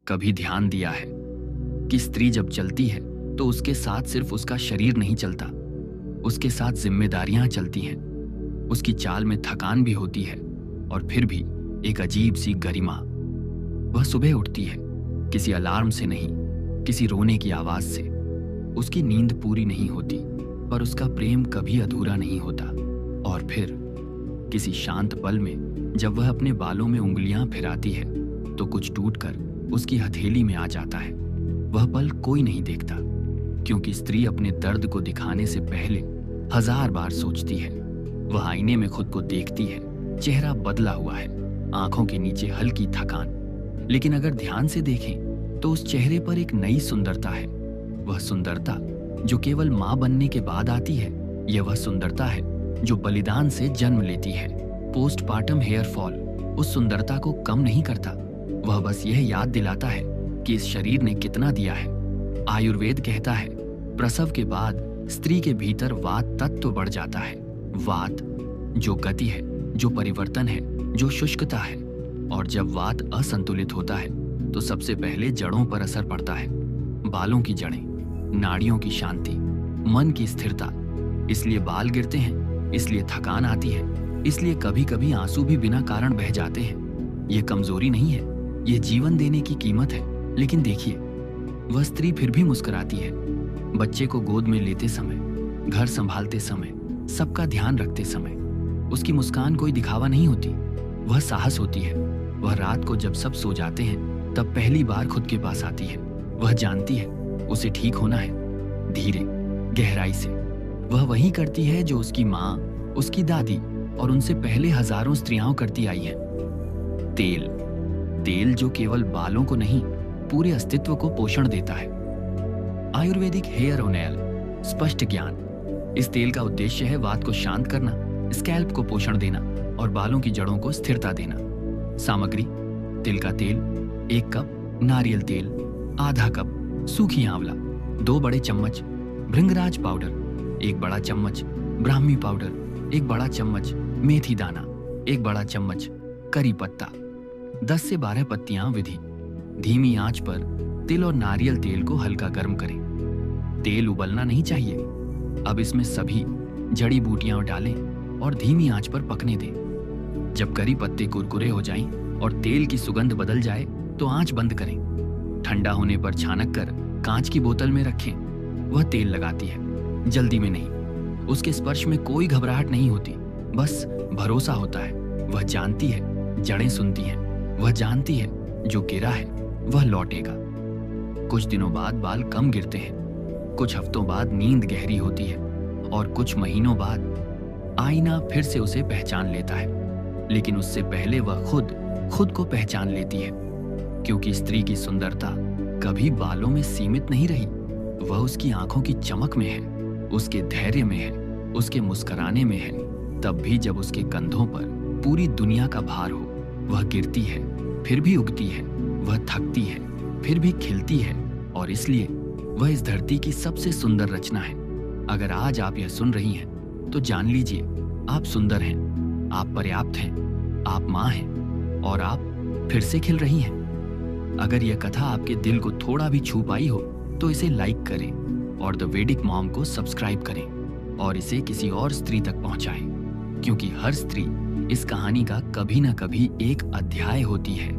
कभी ध्यान दिया है कि स्त्री जब चलती है तो उसके साथ सिर्फ उसका शरीर नहीं चलता, उसके साथ जिम्मेदारियां चलती हैं। उसकी चाल में थकान भी होती है और फिर भी एक अजीब सी गरिमा। वह सुबह उठती है, किसी अलार्म से नहीं, किसी रोने की आवाज से। उसकी नींद पूरी नहीं होती, पर उसका प्रेम कभी अधूरा नहीं होता। और फिर किसी शांत पल में जब वह अपने बालों में उंगलियां फिराती है तो कुछ टूटकर उसकी हथेली में आ जाता है। वह पल कोई नहीं देखता, क्योंकि स्त्री अपने दर्द को दिखाने से पहले 1000 बार सोचती है। वह आईने में खुद को देखती है, चेहरा बदला हुआ है, आंखों के नीचे हल्की थकान। लेकिन अगर ध्यान से देखें तो उस चेहरे पर एक नई सुंदरता है। वह सुंदरता जो केवल मां बनने के बाद आती है, यह वह सुंदरता है जो बलिदान से जन्म लेती है। पोस्टपार्टम हेयर फॉल उस सुंदरता को कम नहीं करता, वह बस यह याद दिलाता है कि इस शरीर ने कितना दिया है। आयुर्वेद कहता है, प्रसव के बाद स्त्री के भीतर वात तत्व बढ़ जाता है। वात जो गति है, जो परिवर्तन है, जो शुष्कता है। और जब वात असंतुलित होता है तो सबसे पहले जड़ों पर असर पड़ता है। बालों की जड़ें, नाड़ियों की शांति, मन की स्थिरता। इसलिए बाल गिरते हैं, इसलिए थकान आती है, इसलिए कभी कभी आंसू भी बिना कारण बह जाते हैं। ये कमजोरी नहीं है, ये जीवन देने की कीमत है। लेकिन देखिए, वह स्त्री फिर भी मुस्कुराती है। बच्चे को गोद में लेते समय, घर संभालते समय, सबका ध्यान रखते समय उसकी मुस्कान कोई दिखावा नहीं होती, वह साहस होती है। वह रात को जब सब सो जाते हैं तब पहली बार खुद के पास आती है। वह जानती है उसे ठीक होना है, धीरे, गहराई से। वह वही करती है जो उसकी माँ, उसकी दादी और उनसे पहले हजारों स्त्रियां करती आई हैं। तेल, तेल जो केवल बालों को नहीं, पूरे अस्तित्व को पोषण देता है। आयुर्वेदिक हेयर ओनेल, स्पष्ट ज्ञान। इस तेल का उद्देश्य है वात को शांत करना, स्कैल्प को पोषण देना और बालों की जड़ों को स्थिरता देना। सामग्री: तिल का तेल 1 कप, नारियल तेल आधा कप, सूखी आंवला 2 बड़े चम्मच, भृंगराज पाउडर 1 बड़ा चम्मच, ब्राह्मी पाउडर 1 बड़ा चम्मच, मेथी दाना 1 बड़ा चम्मच, करी पत्ता 10 से 12 पत्तियां। विधि: धीमी आंच पर तिल और नारियल तेल को हल्का गर्म करें। तेल उबलना नहीं चाहिए। अब इसमें सभी जड़ी बूटियां डालें और धीमी आंच पर पकने दें। जब करी पत्ते कुरकुरे हो जाएं और तेल की सुगंध बदल जाए तो आंच बंद करें। ठंडा होने पर छानक कर कांच की बोतल में रखें। वह तेल लगाती है, जल्दी में नहीं। उसके स्पर्श में कोई घबराहट नहीं होती, बस भरोसा होता है। वह जानती है, जड़ें सुनती हैं। वह जानती है जो गिरा है वह लौटेगा। कुछ दिनों बाद बाल कम गिरते हैं, कुछ हफ्तों बाद नींद गहरी होती है और कुछ महीनों बाद आईना फिर से उसे पहचान लेता है। लेकिन उससे पहले वह खुद को पहचान लेती है, क्योंकि स्त्री की सुंदरता कभी बालों में सीमित नहीं रही। वह उसकी आंखों की चमक में है, उसके धैर्य में है, उसके मुस्कुराने में है। तब भी जब उसके कंधों पर पूरी दुनिया का भार हो, वह गिरती है फिर भी उगती है, वह थकती है फिर भी खिलती है। और इसलिए वह इस धरती की सबसे सुंदर रचना है। अगर आज आप यह सुन रही हैं तो जान लीजिए, आप सुंदर हैं, आप पर्याप्त हैं, आप मां हैं और आप फिर से खिल रही हैं। अगर यह कथा आपके दिल को थोड़ा भी छू पाई हो तो इसे लाइक करें और द वैदिक मॉम को सब्सक्राइब करें और इसे किसी और स्त्री तक पहुंचाएं, क्योंकि हर स्त्री इस कहानी का कभी ना कभी एक अध्याय होती है।